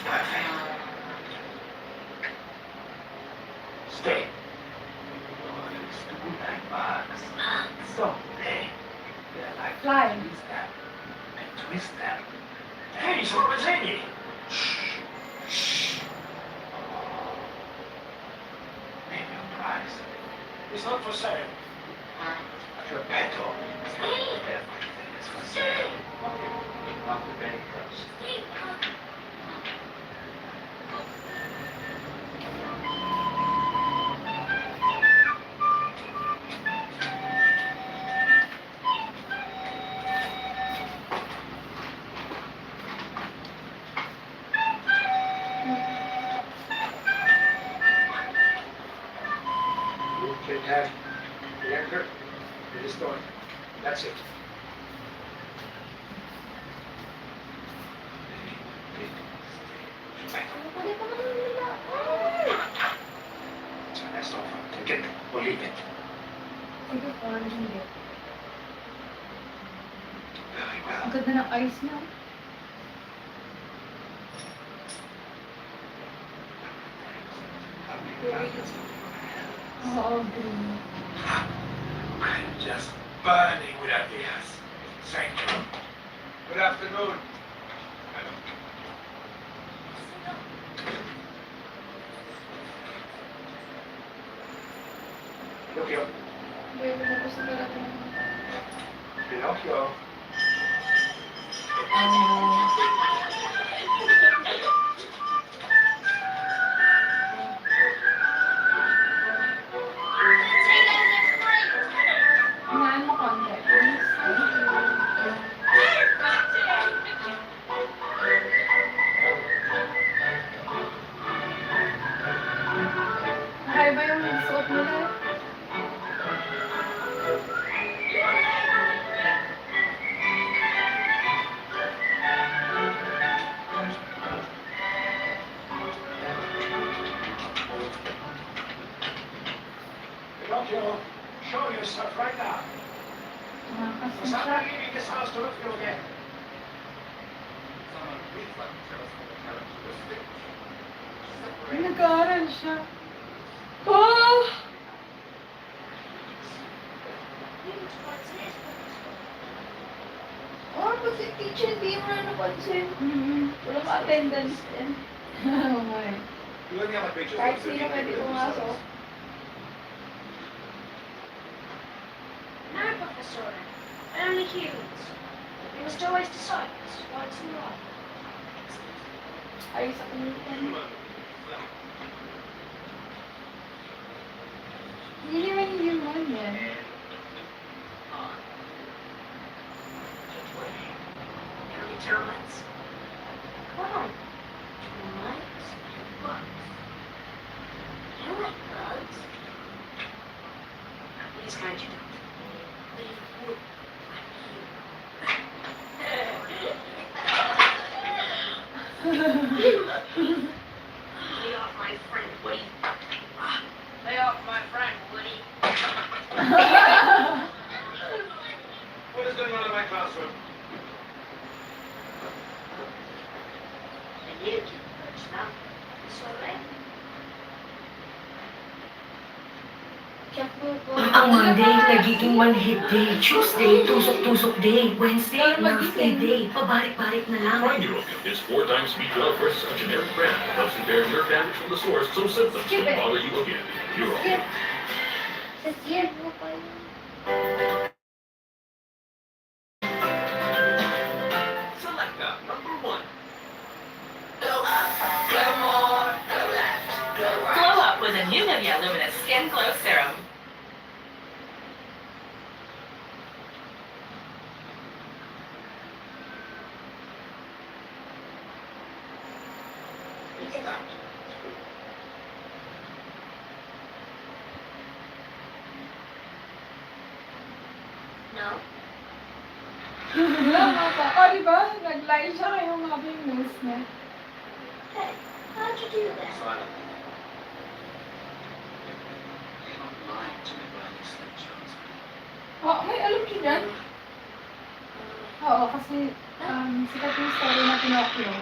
Perfect. Stay. Always do like bugs. Someday, they're like Fly. twist them and twist them. Hey, sono segni! Shh. Shh. Name your price. It's not for sale. Geppetto. Everything is for sale. Not the bankers. You can have the anchor and the stone. That's it. It's a nice offer. Take it or leave it. Sige po, hindi. Very well. Ang ganda ng eyes niya. Oo, green. I'm just burning with ideas. Thank you. Good afternoon. Madam. Pinocchio. Baby na po sa talaga. Pinocchio. Hinaan mo konti, please. Nakaiba yung suot nila. Pinocchio, show yourself right now. Because I'm not leaving this house to look for you again. Nag-aaral siya. Oh! Oh, pati teacher, hindi mo na napansin. Walang attendance din. Oo nga eh. Kahit sino pwede pumasok. No, Professor. Only humans. We must always decide what's right and wrong. Ayos ako nito. Hindi naman human yan. Termites. Come on. Termites. Bugs. You like bugs? Please guide you down. Leave wood. Lay off my friend, Woody. Lay off my friend, Woody. What is going on in my classroom? And you keep birds now. So late. Ang Monday, nagiging one-hit day. Tuesday, tusok-tusok day. Wednesday, birthday day. Pabalik-balik na lang. Find your opium is 4 times speed drug versus a generic brand. Helps impair nerve damage from the source so symptoms Skip don't it. bother you again. You're Skip. opium. Skip mo pa yun. Selecta number 1. Glow up with a new Nivea Luminous Skin Glow Serum. No. Oh, di ba? Nag-lie siya kaya umabi yung nose niya. Hey, how'd you do that? Silent. You're not lying to me about these things, Jones. Oh, may alam siya dyan? Oo, kasi sikat yung story na Pinocchio.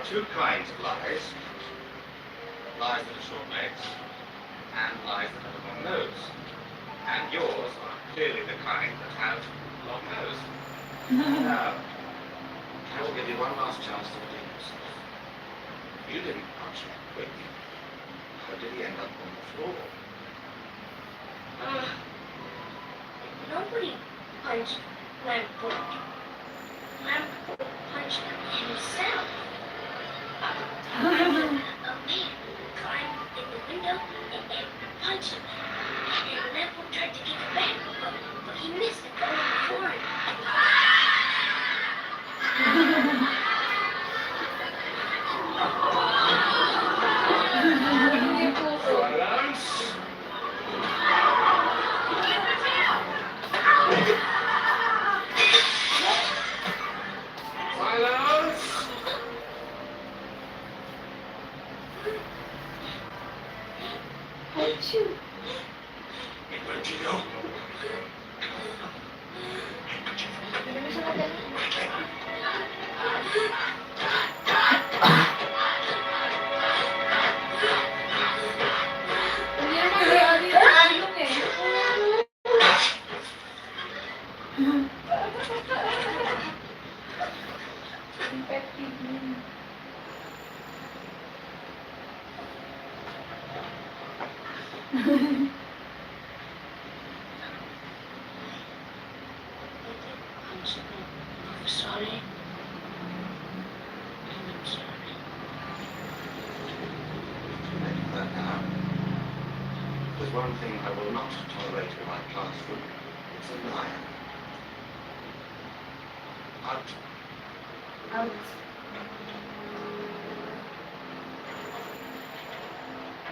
two kinds of lies. Lies that are short legs, and lies that have a long nose. And yours are clearly the kind that have a long nose. Now, I will give you one last chance to redeem yourself. You didn't punch him quick. How did he end up on the floor? Nobody punched Lamport. Lamport punched himself. A man climbed in the window and punched him. And Lamport tried to give it back, but he missed it going before him. Silence! Silence! Achoo. Where'd you go? Hindi mo siya madali. Hindi naman may ano yung ilong eh. Effective yun. I'm sorry. I'm sorry. Make that now. There's one thing I will not tolerate in my classroom. It's a liar. Out. Out.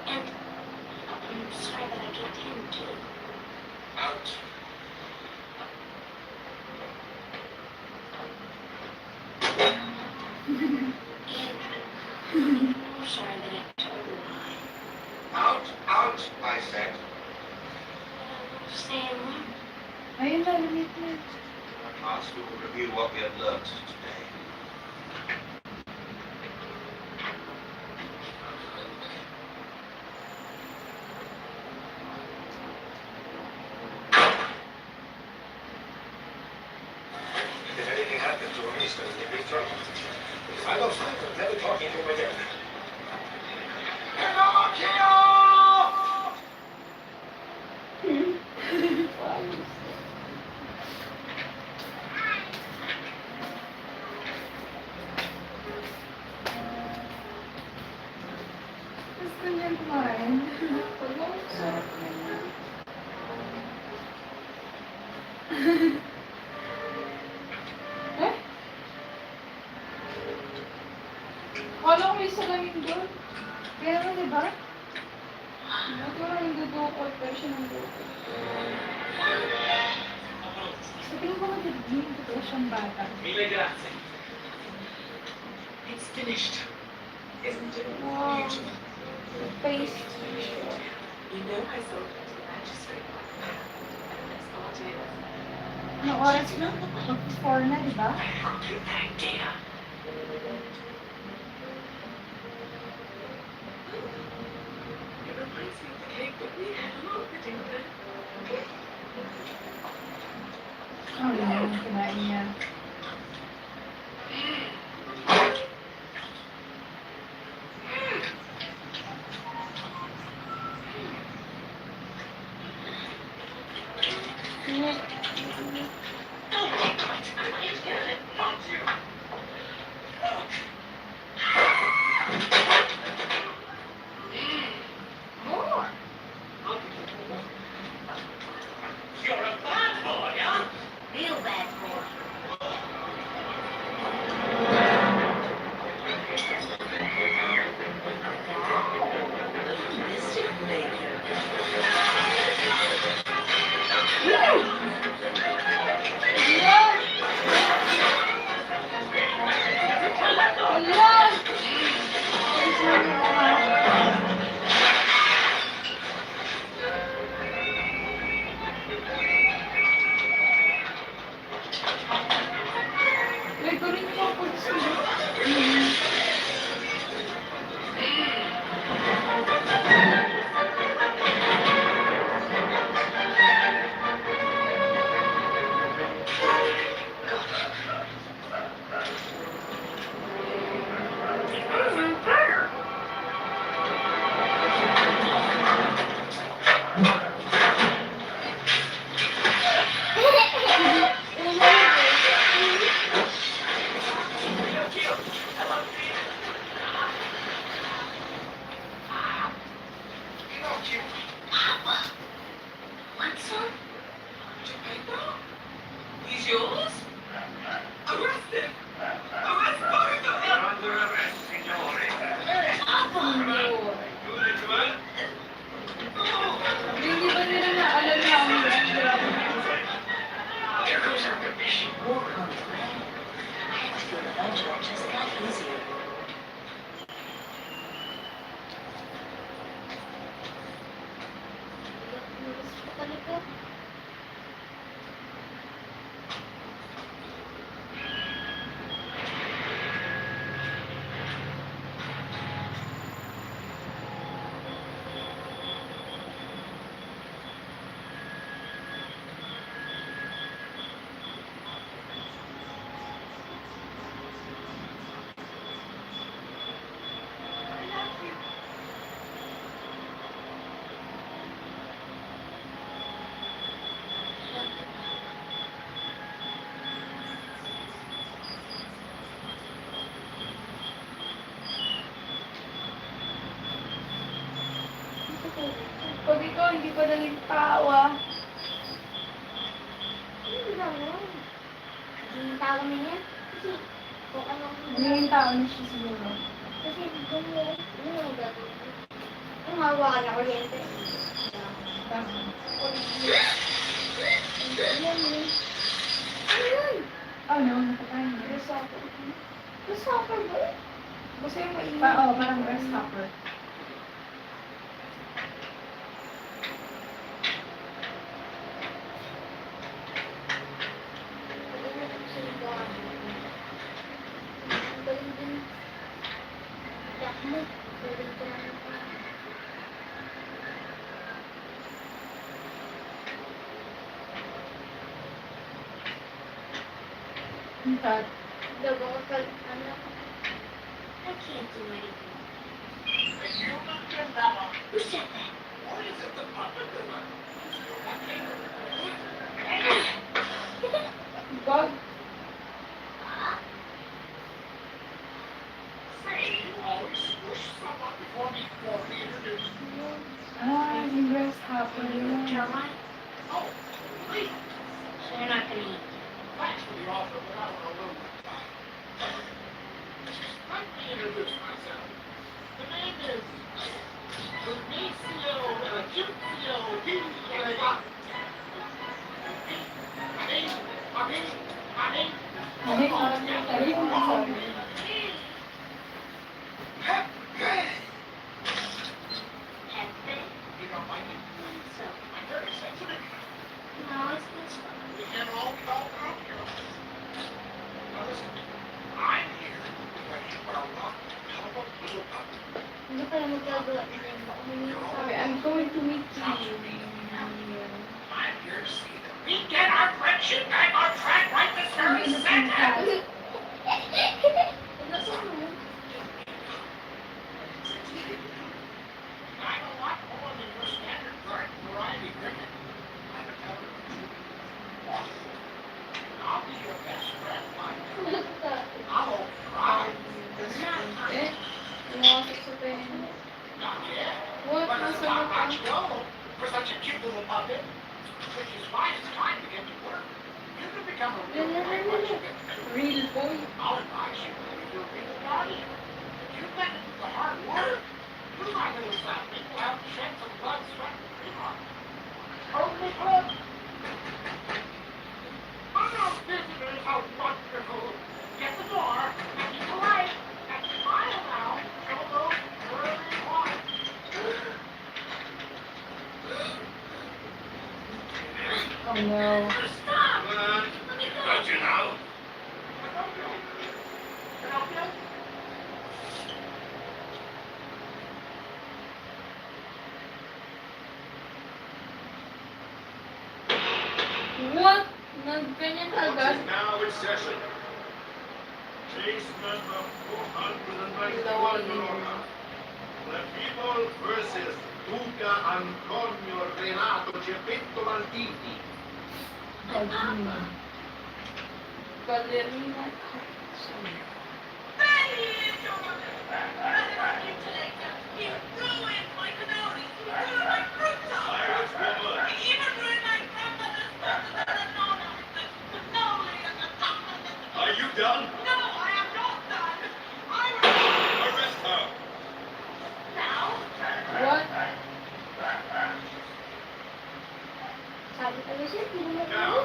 And I'm sorry that I kicked him too. Out. And I'm sorry that I told a lie. Out. Out, I said. Stay in one. Ayun na, limit na. Class, we will review what we have learnt today. If anything happens to him, he's going to get in big trouble. I don't think I'm never talking to him again. Gusto niya kumain. Pag mo sarap na niya. Eh? Wala ko may salamin doon. Kaya mo, diba? Buti mo yung dudukot, pero siya nang dukot. Sa tingin ko magiging totoo siyang bata. Mille grazie. It's finished. Isn't it Wow. beautiful? The face. You know I sold it to the magistrate. And I started. Anong oras na? 4 na, diba? I have a good idea. It reminds me of the cake that we had on the dinner. Oh, yun. Kinain niya. You're a bad boy, huh? Real bad boy. Mischief maker. Wait, ko rin yung pag Papa, want some? Geppetto? He's yours? Arrest him! Arrest both of them! You're under arrest, signore. Papa! You little man. Hindi ba nila naalala na ang There goes our permission. More coming. I have a feeling my job just got easier. Pag ikaw hindi pa naging tawa. Hindi naman. Hindi tao kami niya. Kasi kung anong Naging tao na siya siguro. kasi ganyan. Yun ang gagawin. Ang hawakan na kuryente. Tama. Ayan yun. Ayun! Ano? Napatay na. Grasshopper. Grasshopper ba? Kasi yung mainit. Parang grasshopper. Ang galing din. Yak mo. Galing ko naman pa. Ang tat. Dago ko pag ano. I can't do anything. Who said that? Bug. Yung grasshopper yun. Termite? So you're not gonna eat. Ay, sorry. Pepe? So. No, it's fine. Hindi pa na magagawa na rin. Baka may Sabi, I'm going to meet you. We get our friendship back on track right this very second! Nasa mo? I'm a lot more than your standard variety cricket. I'm a television. I'll be your best friend, Mike. I'll try. Eh, pumasok sa pen. Not yet. What? But it's Nasa not mata? much go for such a cute little puppet. Which is why it's time to get to work. You can become a real boy once you get to Real boy. I'll advise you to be a real guardian. If you get into the hard work, you my little something will help shed some blood, sweat, and tears. Totally good. Our visitors are wonderful. Get the door and be polite and smile now. Show those wherever you want. Oh no. Stop! Don't you know? What? Nagganyan agad? Now in session. Case number 491, Your Honor. The people versus Duca Antonio Renato Geppetto Maldini. Ballerina. Ballerina. You ruined my cannoli! Alicia, hindi mo Now,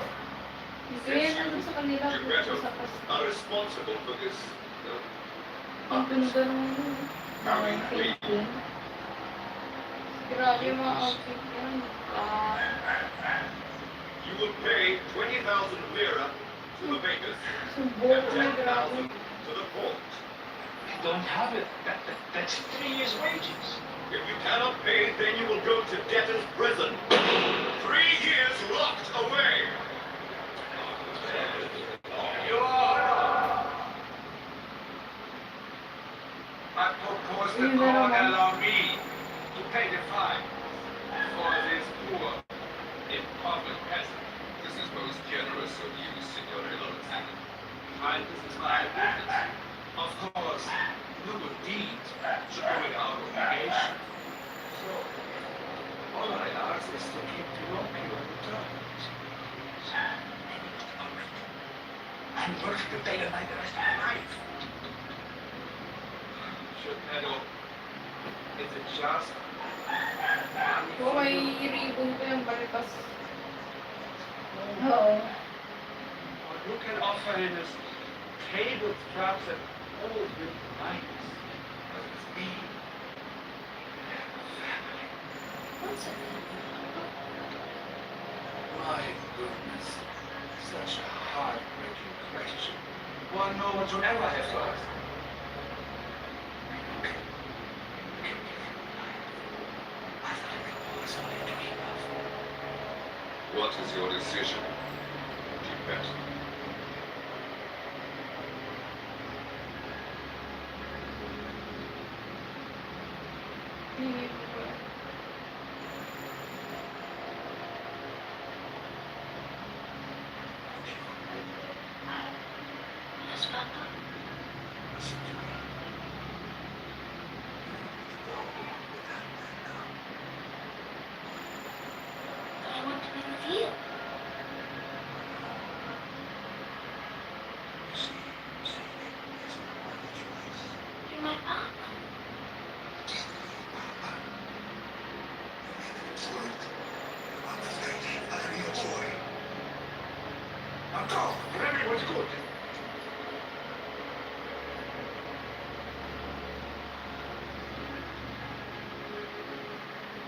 Kaya nandun sa kanila, you better sa kas. are responsible for this. Ang ganda ng outfit yun. Grabe yung mga outfit yun. You will pay 20,000 lira to the bakers Subo and na grabe. 10,000 to the port. Don't have it. That's 3 years' wages. If you cannot pay, then you will go to debtor's prison. 3 years locked away. Your Honor, I propose the court allow me to pay the fine for this poor, impoverished peasant. This is most generous of you, Signorino Lieutenant. Kindness is my business. Of course, no good deeds should go without obligation. So, all I ask is to keep Pinocchio on the terms. I'm working to day and night the rest of my life. Geppetto, is it just? Oh, may ribbon pa yung balikas. Oo. What you can offer him is table scraps and all good nights. But it's me. What's it? My goodness. Such a heartbreaking question. One no one should ever have to ask. What is your decision, Geppetto? Yes, Papa. But I want to be with you. You're my Papa. Now go, for everyone's good.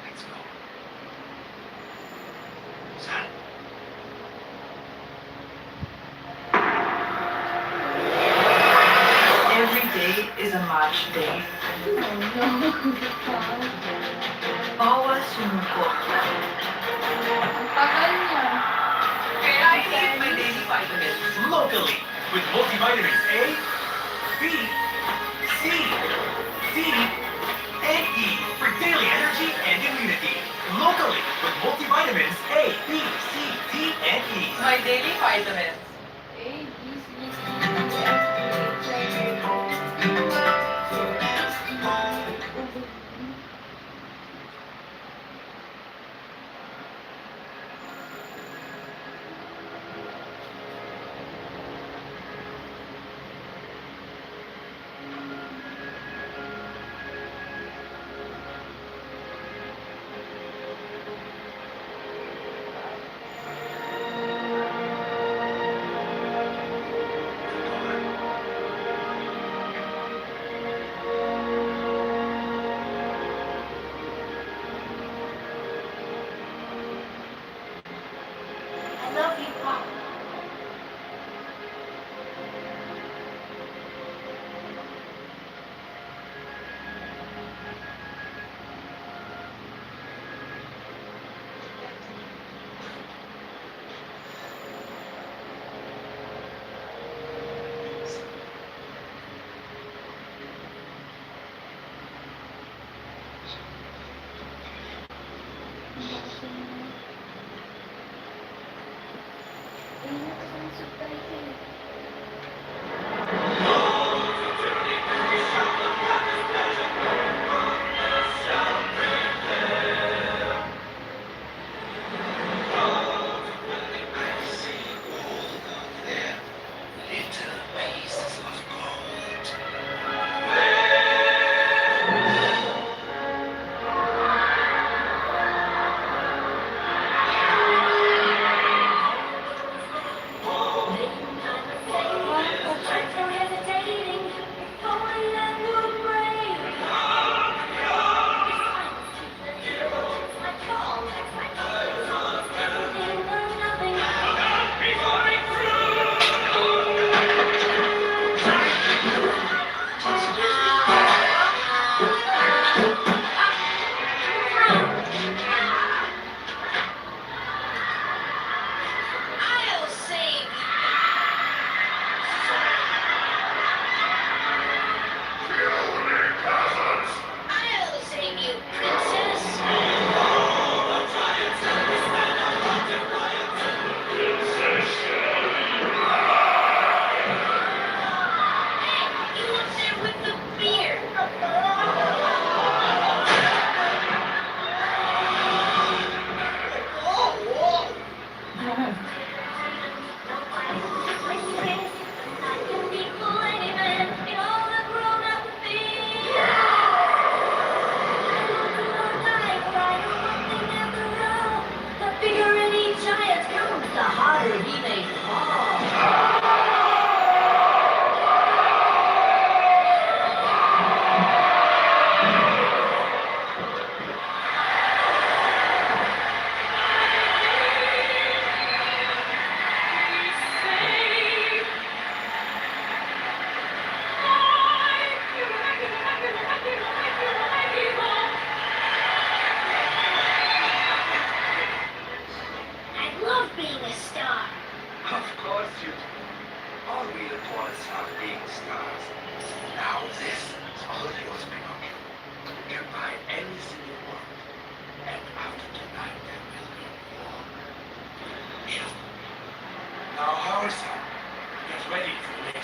Let's go. Son. Every day is a match day. Bawal sumukot. Ang tagal niya. Kaya I need my daily vitamins locally with multivitamins A, B, C, D, and E for daily energy and immunity. Locally with multivitamins A, B, C, D, and E. My daily vitamins. A, B, C, D, E, F, G, H,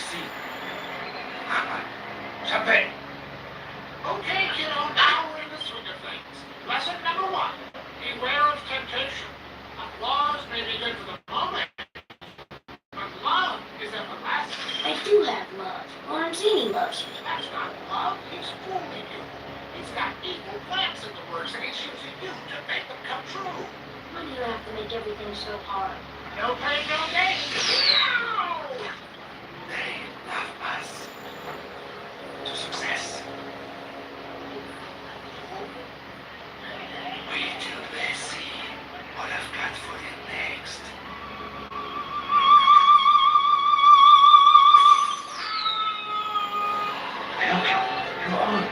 see. Champagne. Okay, kiddo, now we're in the swing of things. Lesson number 1. Beware of temptation. Applause may be good for the moment, but love is everlasting. I do have love. Lawrenzini loves me. That's not love. He's fooling you. He's got evil plans in the works, and he's using you to make them come true. Why do you have to make everything so hard? No pain, no gain. No! They love us. To success. Wait till they see what I've got for them next. Pinocchio, you're on.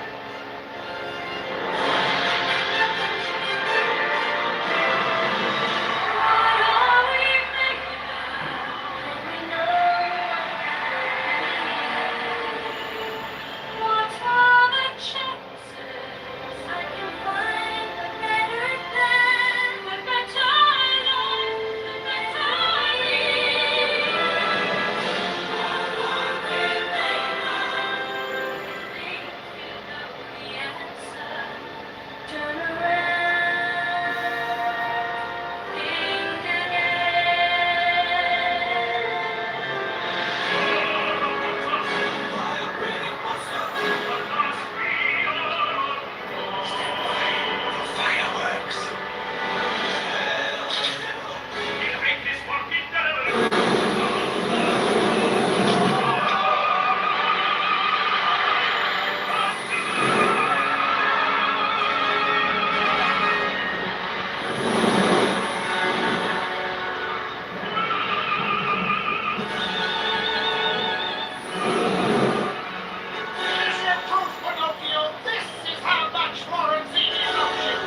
Here's your proof, Pinocchio. This is how much Lawrenzini loves you.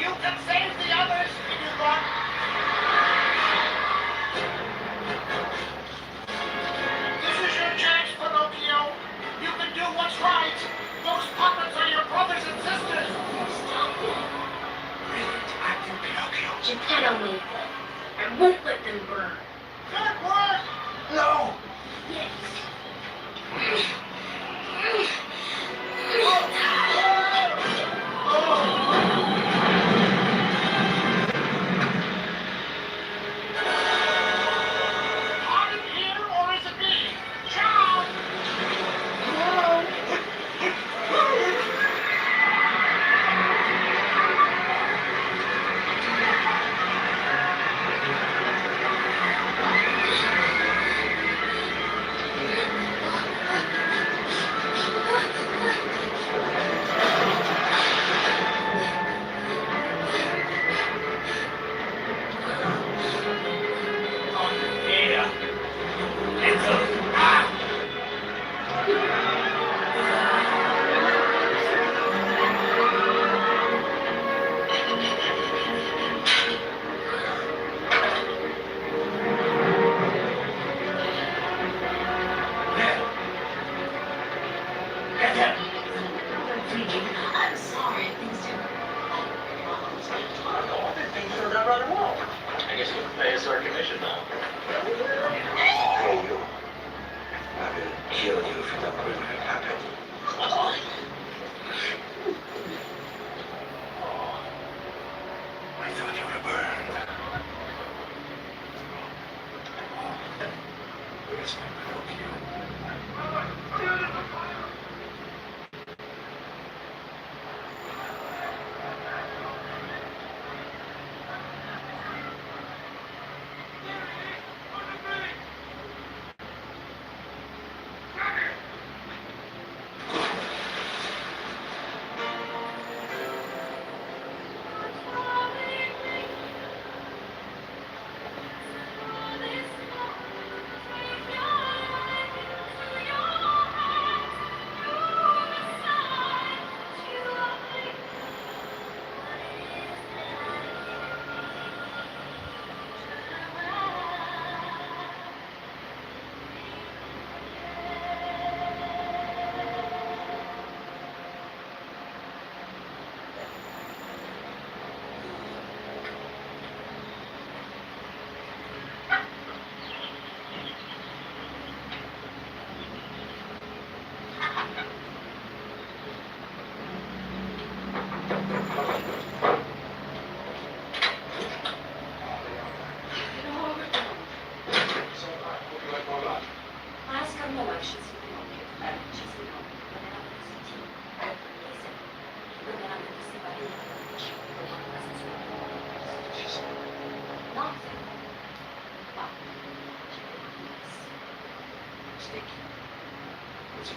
You can save the others if you want. This is your chance, Pinocchio. You can do what's right. Those puppets are your brothers and sisters. Stop it. Brilliant acting, Pinocchio. Geppetto made them. I won't let them burn. Good work. No! Yes. On it here, or is it me? Ciao. Yeah. It's a... There. Get him. I'm sorry. Things didn't. I think things turned out rather well. I guess you can pay us our commission now. Hey, you. I will kill you for the criminal puppet. I thought you were burned. Where's my Pinocchio?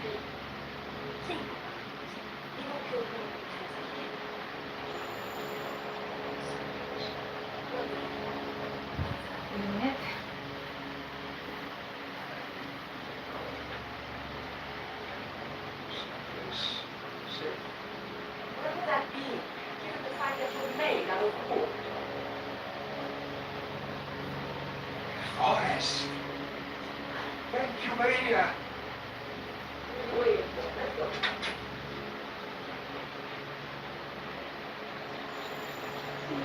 me. Think about it. You won't feel good because I can't. Init. Whatever that be, give him the fact that you're made out of wood. Forrest. Thank you, Maria. Wait, let's go.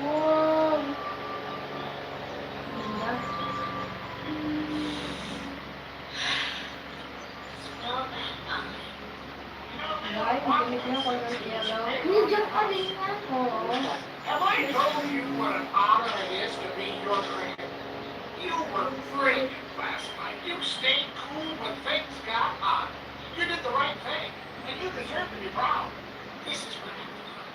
Wow. Ganda. Smell that pie. Ay, ang galit niya, color yellow. Ninja ka rin yan. Oo. Have I told you what an honor it is to be your friend? You were great last night. You stayed cool when things got hot. You did the right thing, and you deserve to be proud. This is what I want.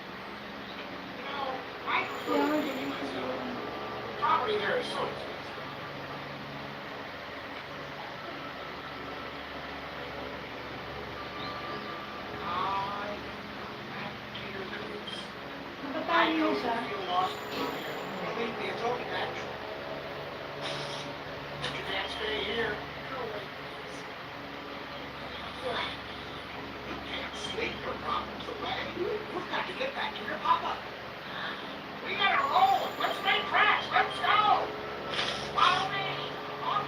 You know, I prefer Yeah, to I be didn't myself. know. Property there is so expensive. I am Peter Cruz. I Napatali know na you siya. feel lost in your hair. Believe me, it's only natural. But you can't stay here. Go away, please. I feel happy. You can't sleep your problems away. You've got to get back to your papa. We gotta roll. Let's make tracks. Let's go. Follow me. On.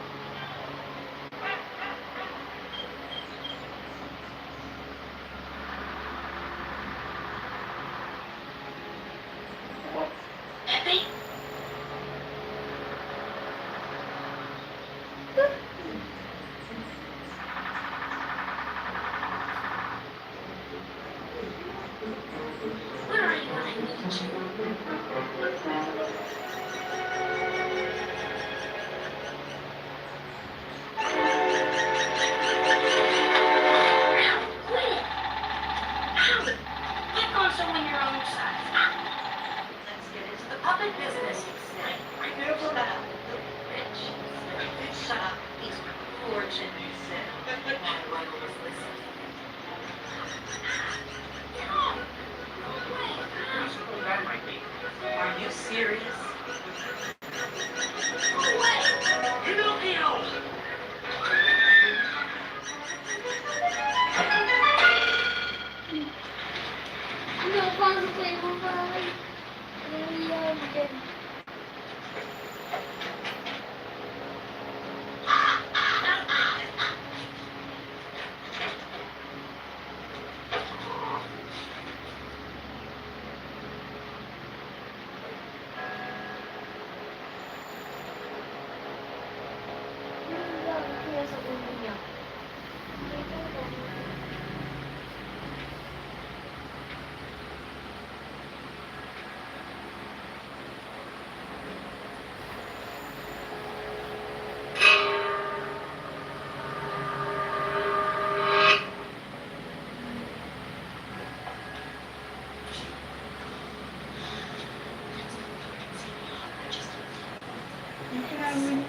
Pepe? Where are you when I need you? Quit! Ow! Get on someone your own size. Let's get into the puppet business, he said. I never shut up. The rich. Shut up. He's fortune, he said. My one was listening. No! Go away! That might be. Are you serious? Go away! Pinocchio! No, paano kayo mo ba? Nangyayari dyan. Nangyayari kaya sa ulo niya. Hindi namin.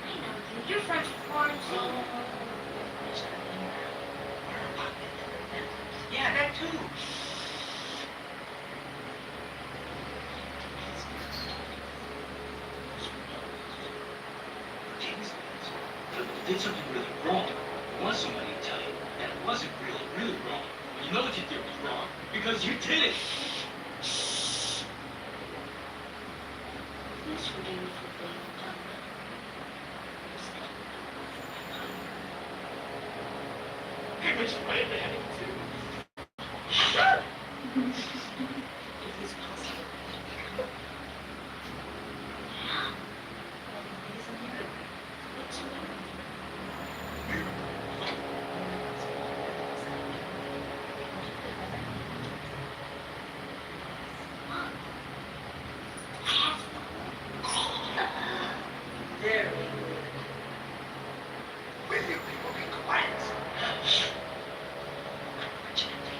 I know you. You're friends with Florentine. Yeah, that too. James did something really wrong. You want somebody to tell you that it wasn't really, really wrong. You know what you did was wrong because you did it. Please forgive me for being dumb. Hey, which way they had to. If it's possible. Isn't it? It's me. Mom. I have There. Will you people be quiet? Unfortunately,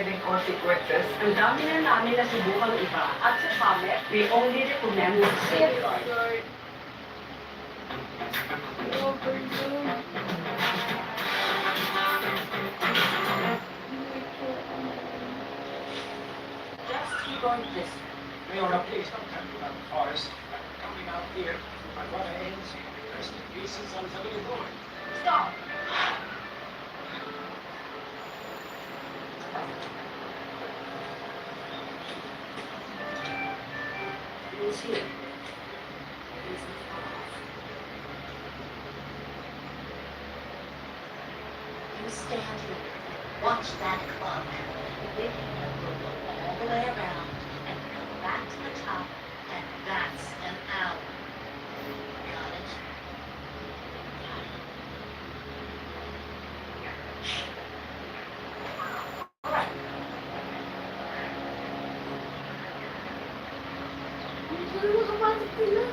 pwedeng consequences. Ang dami na namin nasubukang iba. At sa Comet, we only recommend safe guard. Just keep on this. Leona, please don't tell me about the forest. I'm coming out here. My brother ends. Rest in pieces. I'm telling you what. Stop! Who's here? Who's the boss? You stand here. Watch that clock. The big hand will go all the way around and come back to the top, and that's an hour. Got it? Got it. All right. Ano makapasok sila?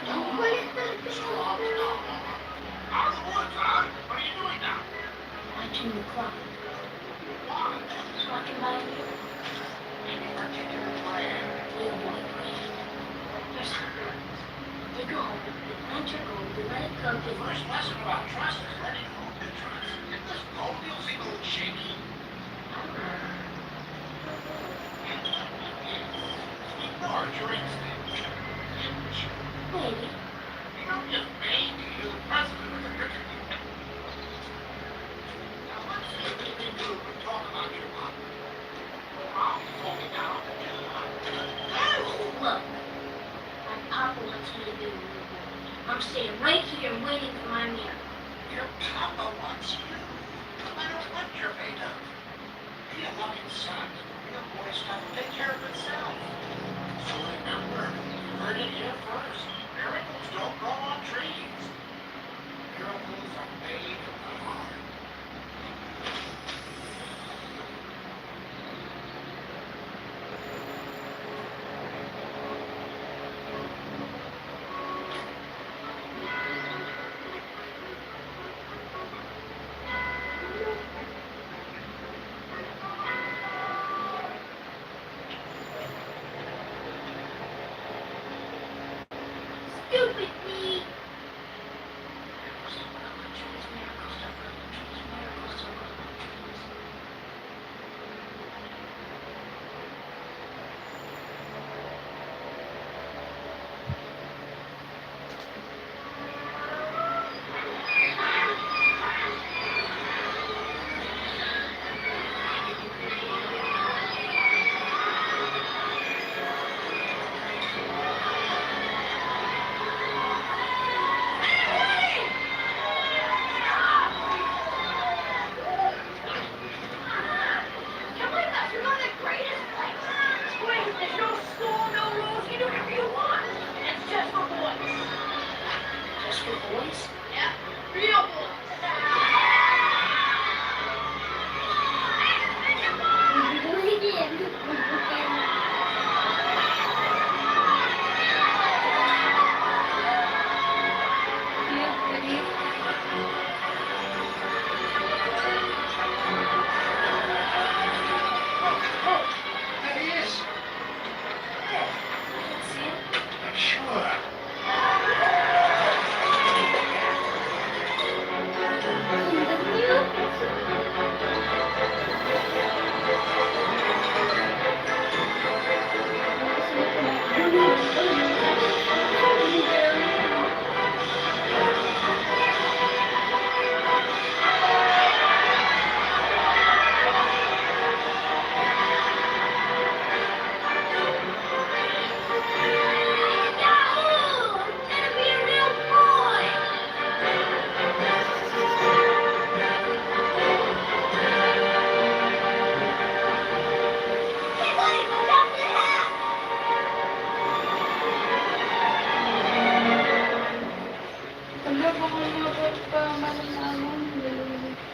Ang kulit talaga. Out of the woods, huh? What are you doing now? Watching the clock. Talking about you. Any particular plan? Little boyfriend. There's they go home, they plant your gold, they let it cook, The and first lesson about trust is letting go of the trust. If this gold deal seems a little shaky, ignore your instinct. maybe. You know, just maybe you're the president of the cricket team. Now, let's see if we can do is talk about your mom. I'll be holding out. Look, my papa wants me to be a little boy. I'm staying right here waiting for my man. Your papa wants you, no matter what you're made of. Be a loving son. Real boy stuff will take care of itself. So remember, you heard it here first. Miracles don't grow on trees. Miracles are made of the heart. Stupid me! Come on, that's not the greatest place. Wait, there's no school, no rules. You do whatever you want. It's just for boys. Just for boys? Yeah, real boys. There he is. See it? Sure. kung mapagpamalamang nilulunod ko.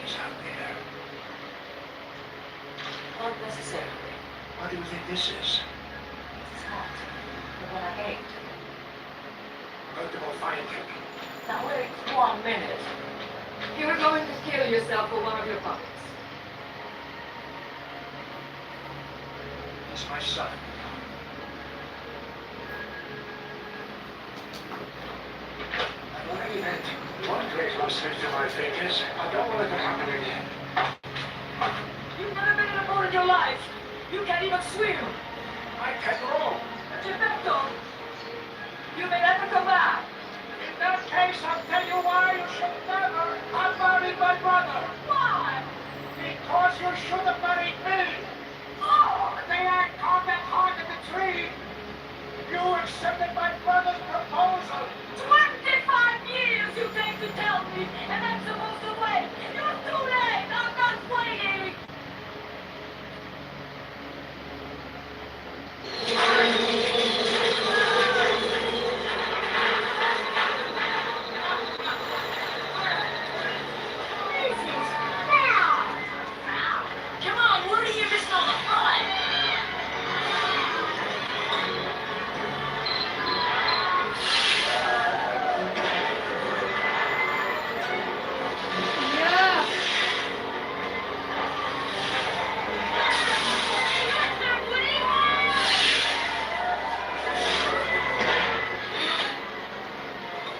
He's out there. Not necessarily. What do you think this is? It's hot. But what I ate. I'm going to go find him. Now wait 1 minute. You were going to kill yourself for one of your puppets. He's my son. I've already had one great loss slipped through my fingers. I don't want it to happen again. You've never been in a boat in your life. You can't even swim. I can roll. Gepetto, you may never come back. In that case, I'll tell you why you should never have married my brother. Why? Because you should have married me. Oh! The day I carved that heart in the tree, you accepted my brother's proposal. 25 years you came to tell me, and I'm supposed to wait. You're too late. I'm not waiting. Come on, Woody, you're missing all the fun. Yeah.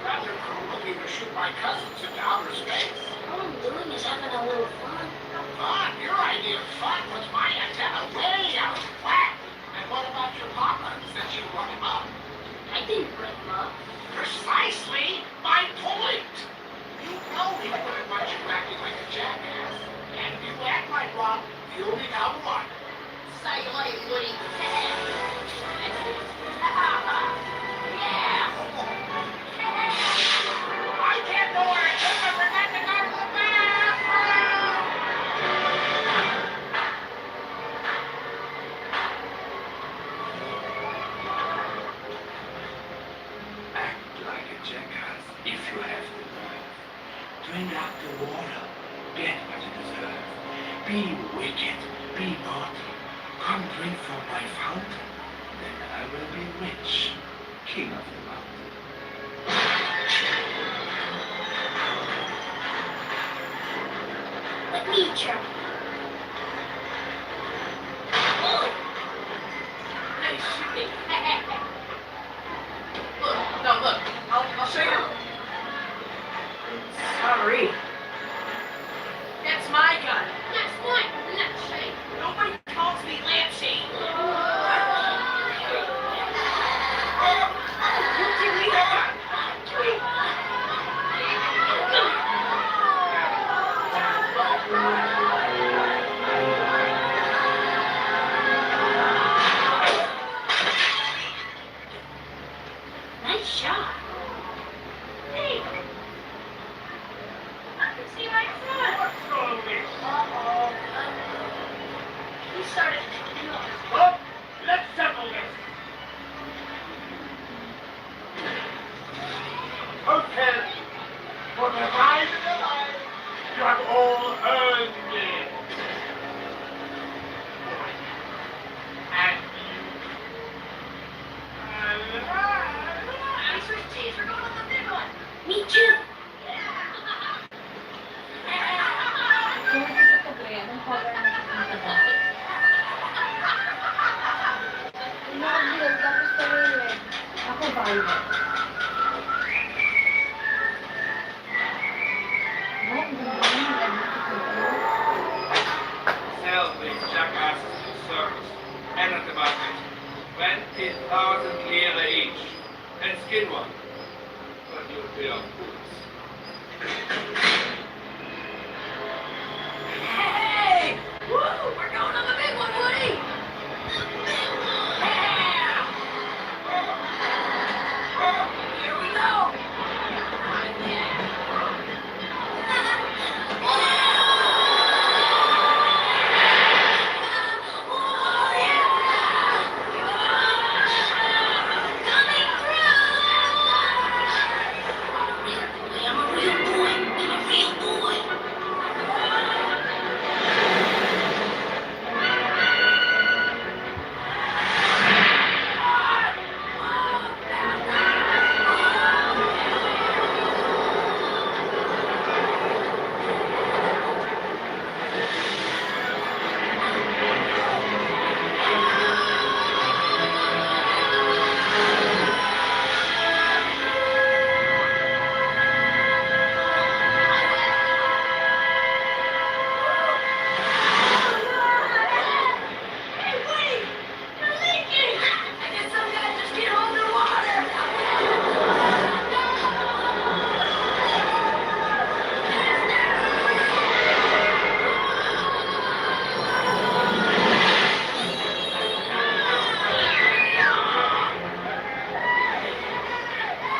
Rather cool of you to shoot my cousins into outer space. All I'm doing is having a little fun. Fun? Your idea of fun was my antenna way out of whack. And what about your papa, since you brought him up? I didn't break him up. Precisely my point. You know he wouldn't want you acting like a jackass. And if you act like one, you'll become one. Say late, Woody. Yeah. I can't go where I took I forgot to go to the bathroom. Act like a jackass if you have the nerve. Drink out the water. Get what you deserve. Be wicked. Be naughty. Come drink from my fountain. Then I will be rich. King of the mountain. Let me try. Oh! Nice shooting. Look, no, look. I'll show you. Sorry. That's my gun. That's fine. Let's say. Nobody calls me Lancey. You give me that gun. have all earned it. And you. I'm switch teams. We're going on the big one. Me too. Kung dito ito pre, anong color na pupunta ba? Yung naka-blue, tapos pa-red. Ako violet. No, ang ganda yun. Red na pupunta. Sell these jackasses to the circus and at the market. 20,000 lira each. And skin one. But you'll be on fools. Hey! Woo! We're going on the big one, Woody! Here we go! Coming through! I'm a real boy. I'm a real boy. Hey, wait! You're leaking! I guess some guys just can't hold their water.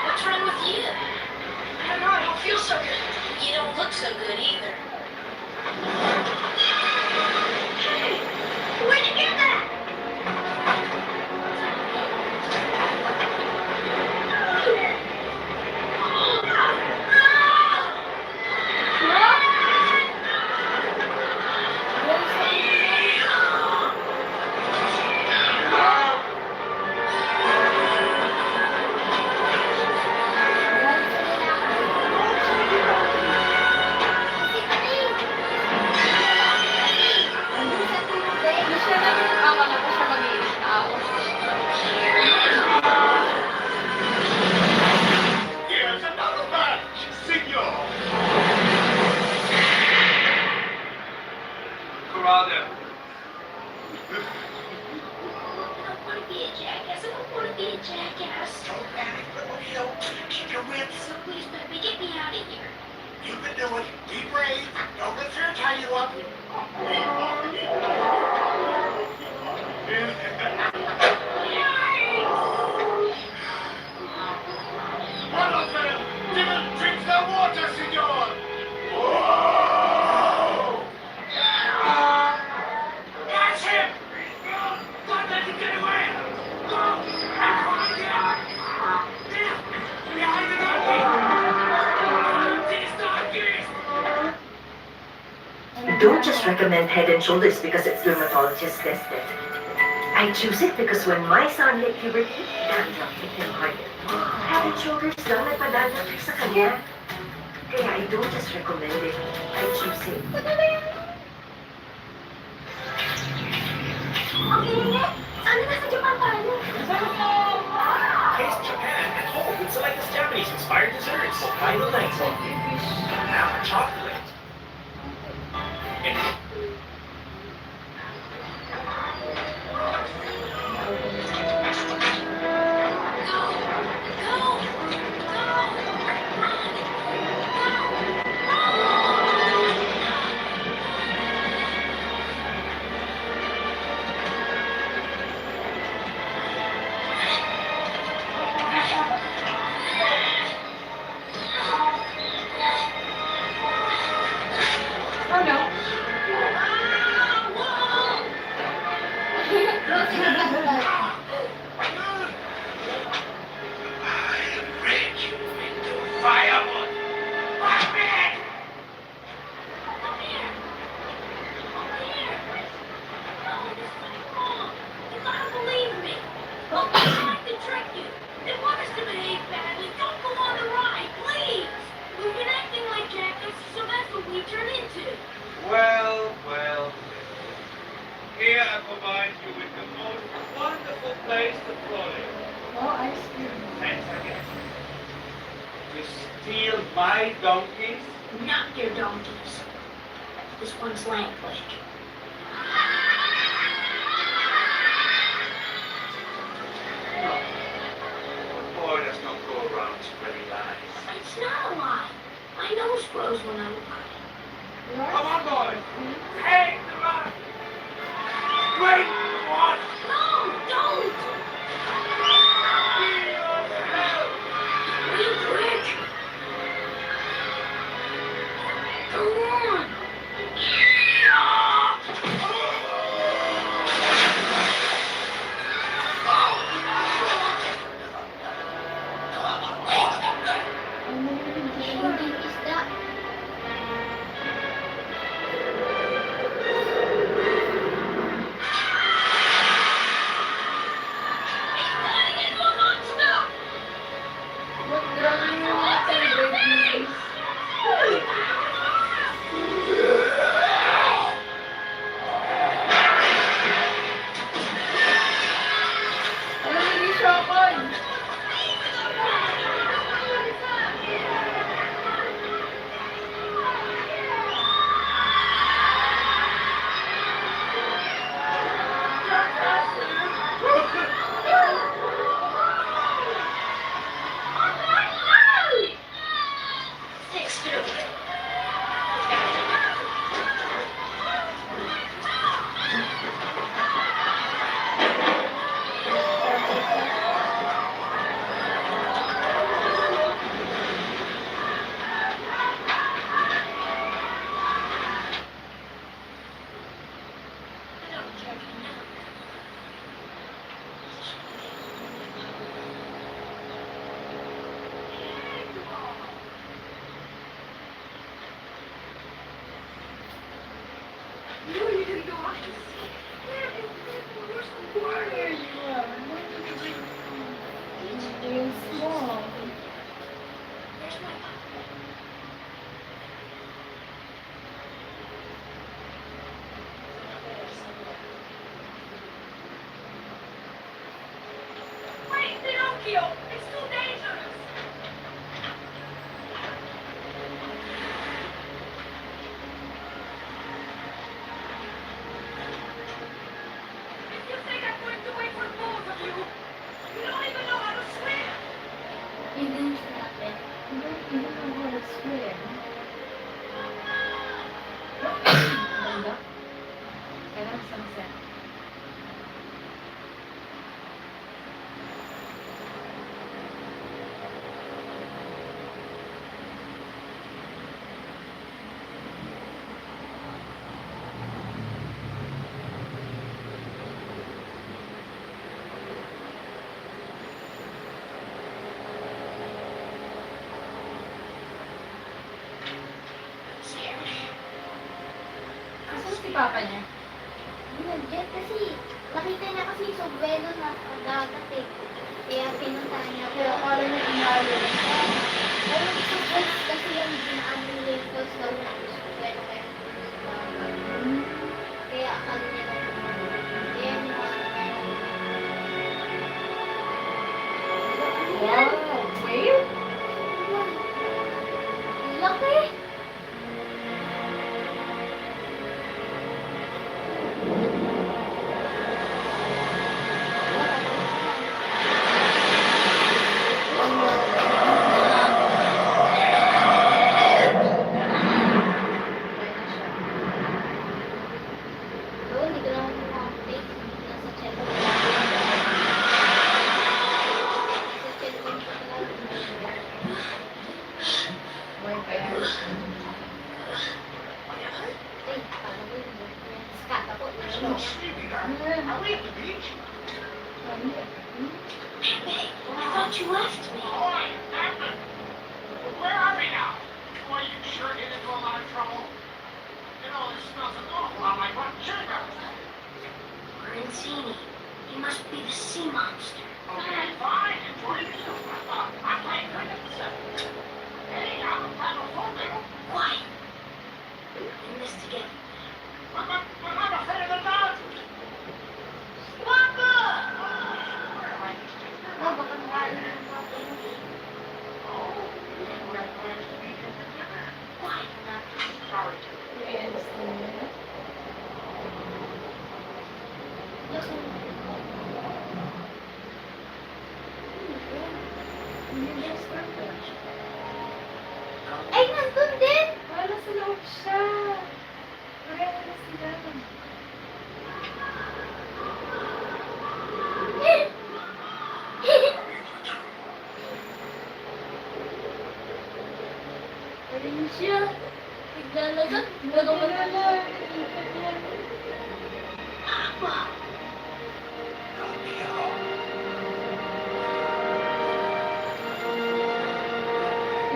What's wrong with you? I don't know. I don't feel so good. You don't look so good either. Hey, where'd you get that? Hindi siya akala ko siya mag-iinit tao. Here's another batch, senor. Corrado. I don't want to be a jackass. I don't want to be a jackass. Don't panic, little heel. Keep your wits. So please, baby, get me out of here. You can do it. Be brave. Don't let fear tie you up. One of them didn't drink the water, senor. Whoa! That's him. Don't let him get away. Behind the Don't just recommend Head and Shoulders because its dermatologist tested. I choose it because when my son hit puberty, dandruff hit him harder. Head and Shoulders lang may pa-dandruff sa kanya. Kaya I don't just recommend it, I choose it. Okay, ano na sa Japan tayo? Taste Japan at home with select Japanese-inspired desserts. Buy the legs on now chocolate. And Well, well. Here I provide you with the most wonderful place to play. Oh, ice cream. Thanks, I guess. To steal my donkeys? Not your donkeys. This one's lamp leg. Boy does not go around spreading lies. It's not a lie. My nose grows when I'm lying. Come on, boys. Hey, the run. Wait, what? No, don't! You prick! Go on! Hindi isda. Ba't grabe yung mga celebrities? Ano hindi siya kon? Where you are? You're small. Wait, Pinocchio! It's too dangerous! If you think I'm going to wait for both of you, you don't even know how to swim! You didn't stop it. You don't know how to swim. Ganda. Kailangan sunset. Asan si papa niya? Nandiyan kasi, nakita niya kasi yung sobrelo na dagat eh. Kaya pinuntahan niya. Kaya akala niya inalo. Pero sa falls kasi yung dinaanan nila yung falls daw na sobrelo kaya kaya akala niya lang kaya yung Wow! Wave? laki! Oo, hindi ko lang makapake. Nasa cellphone. Nasa cellphone ko talaga. Wave pa yan. Ay, paano ba yun? Scat ako. No sleeping, darling. Are we at the beach? Pepe, I thought you left me. Boy, Captain. Where are we now? Boy, you sure get into a lot of trouble. You know, this smells an awful lot like rotten chili peppers. Granzini, he must be the sea monster. Okay, fine. Enjoy yourself. I'm playing cricket. Hey, I'm a paddle full, Quiet. this together. I'm not afraid of the dark. Papa! Oh, baka nakain ng papa mo. Why? Yes. Ay, nandun din! Wala sa loob siya. Pareho na sila. Ayun siya. Naglalagat. Nagawala. Papa!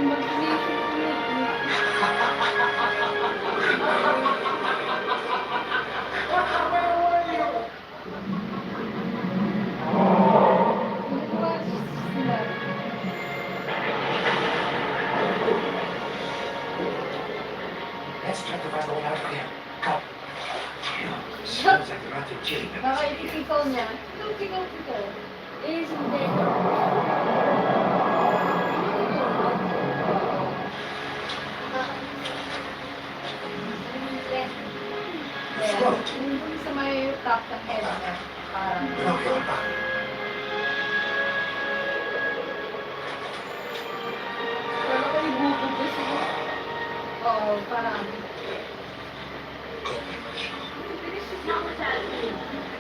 Imagination ko na. Nagbukas sila. Let's check the right way out of here. Come. Sounds like they're out there chilling. Baka ititikaw niya. Tikaw. Eh, hindi. Yung sa may top ng head niya. Parang. Pero ko ibubog ko siya. Oo, parang. Not with that.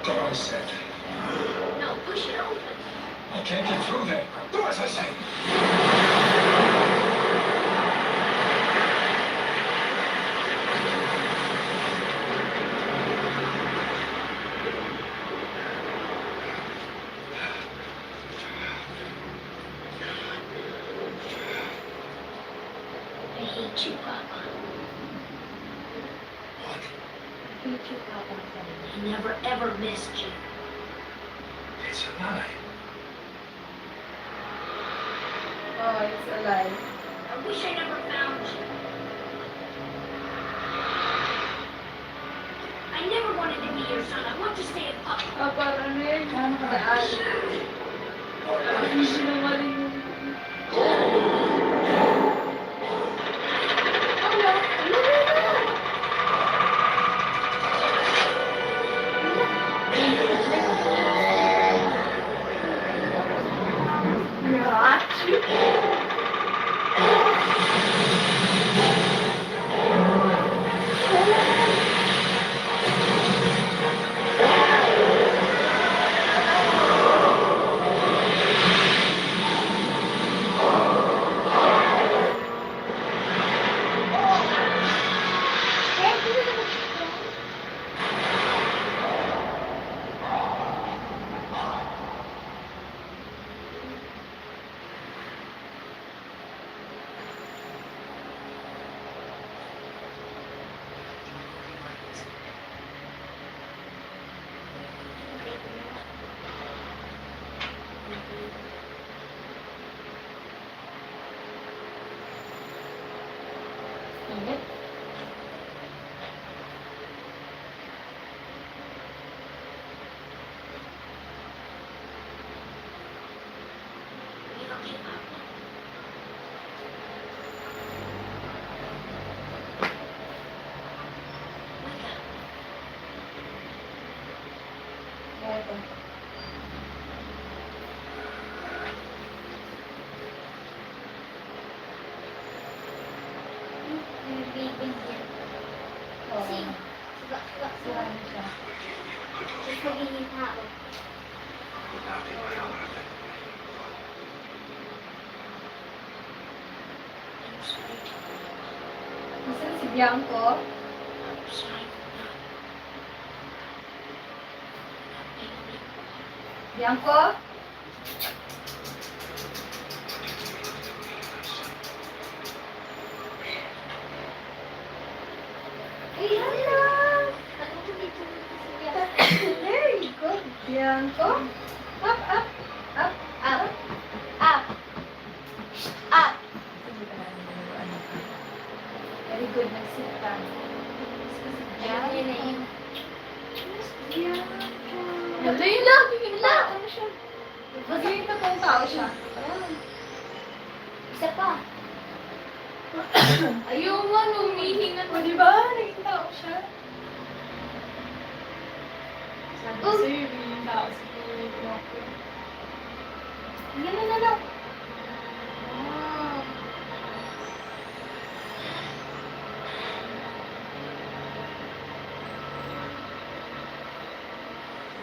Door set. No, push it open. I can't get through there. Do as I say. I hate you, Papa. Hate you, Papa. I never ever missed you. It's a lie. Oh, it's a lie. I wish I never found you. I never wanted to be your son. I want to stay a puppy. Ah, parang ano yun? Ano ka daan? Hindi sinungaling yung... Ingat. You okay, Papa? Wake up. Eto. Bibig yan. Oo. Kasi, Sira na siya. Tapos magiging tao. I'm sorry. Nasaan si Bianco? I'm sorry for not being a big boy. Bianco? Ayan lang! Ano ko dito si Very good, Bianco. Up, up, up, up. Up! Up! Very good, nagsit ka. Yan. Ito yun lang. Yun lang. Ano siya? Magaling na pong tao siya. Ayan. Isa pa. Ayaw nga, humihinga mo, di ba? Naging tao siya. Sabi ko sa'yo, yung tao sa Pinocchio. No. Ah.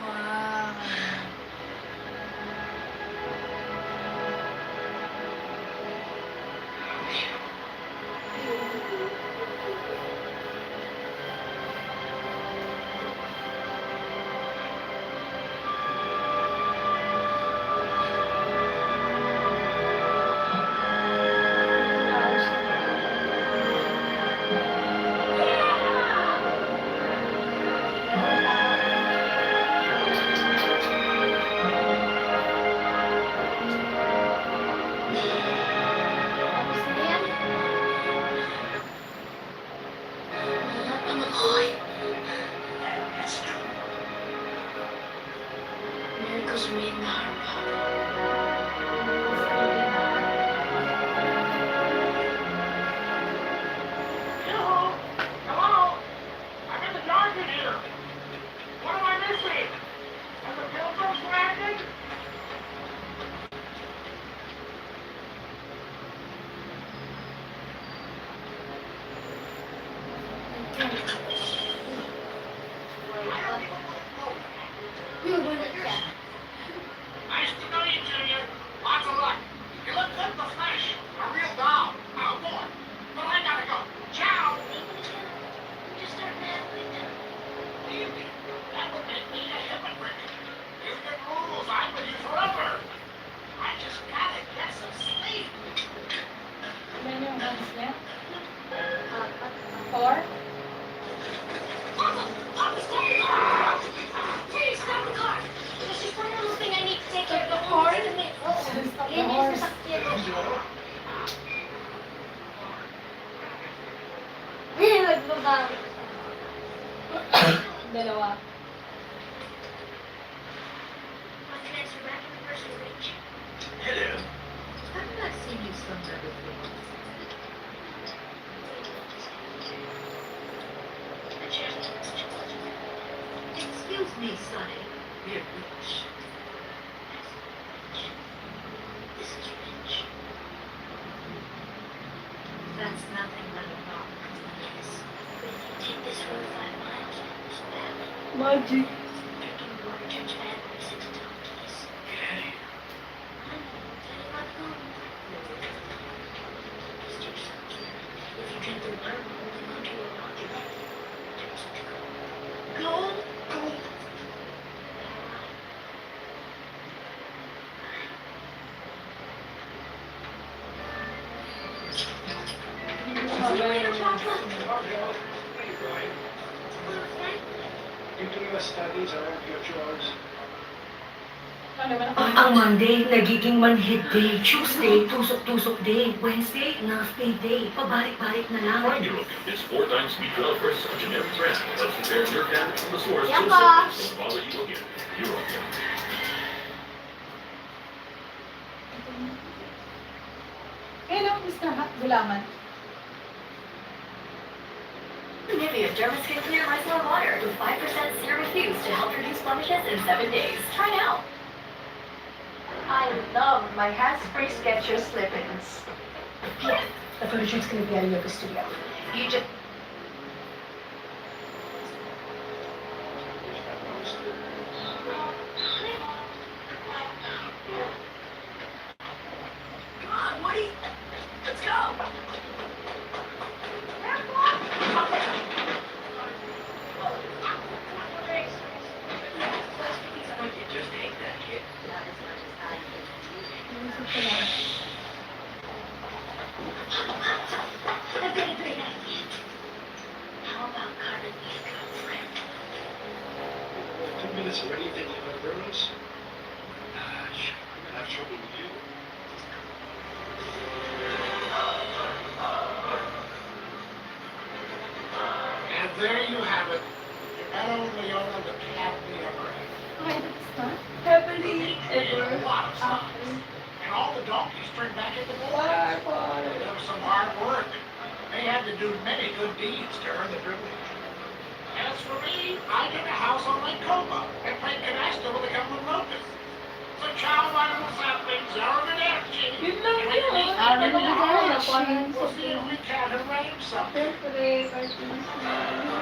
Wow. Tao siya. Tapos na yan. I'm alive. It's true. Miracles remain in the heart, Papa. Hello? Hello? I'm in the garden here. What am I missing? Have the pilgrims landed? Bunot siya. Nice to know you, Junior. Lots of luck. You look good in the flesh. A real doll. Oh, boy. But I gotta go. Ciao. Just start meddling now. Leave me. That would make me a hypocrite. You've got rules. I'm with you forever. I just gotta get some sleep. Ilan yung months niya? Apat. 4? Please stop the car. There's just one little thing I need to take care of. The car? Oh, Stop the yan yung horse. sasakyan mo. Nagbabawi. Dalawa. My friends are back in the person reach. Hello. I've not seen you somewhere before. The chair's Excuse me, Sonny. Here, Rich. This is rich. That's nothing but a rock. Yes. But if you take this road 5 miles, there's a valley. Magic. Drinking water turns bad when it's into donkeys. Get out of here. I know, tell you not going. Just yourself, kid. If you drink the water, holding onto your rock, your back turns into gold. Gold. See you later, Papa. Hey, Brian. Hello, Frank. You doing your studies or your chores? Ano naman ako? Ang Monday, nagiging manhid day. Tuesday, tusok-tusok day. Wednesday, enough-pay day. Pabalik-balik na lang. Find your own. It's 4 times speed drill versus a generic brand. Helps compare your damage from the source so Yan simple, pa. don't bother you again. You're okay. Hello, Mr. Gulaman. Nivea Derma Skin Clear Micellar Water with 5% serum infused to help reduce blemishes in 7 days. Try now. I love my hairspray Skechers slip-ins. Yeah, the photo shoot's gonna be at a yoga studio. You just... Come on, Woody. Let's go. You just hate that kid. Not as much as I did. A very great idea. How about carving these girlfriend? 2 minutes already thinking about girls? Sure. I'm gonna have trouble with you. And there you have it. Geppetto and Leona lived happily ever after. Okay, tapos na. Happily ever A lot of stuff. after. And all the donkeys turned back into boys. Bye. It was some hard work. They had to do many good deeds to earn the privilege. As for me, I took a house on Lake Como and played canasta with a couple of locusts. So ciao, animal saplings, arrivederci. Yun lang Wait, yun. wait, Arrivederci. We'll see if we can arrange something. Siyempre, cartoons na.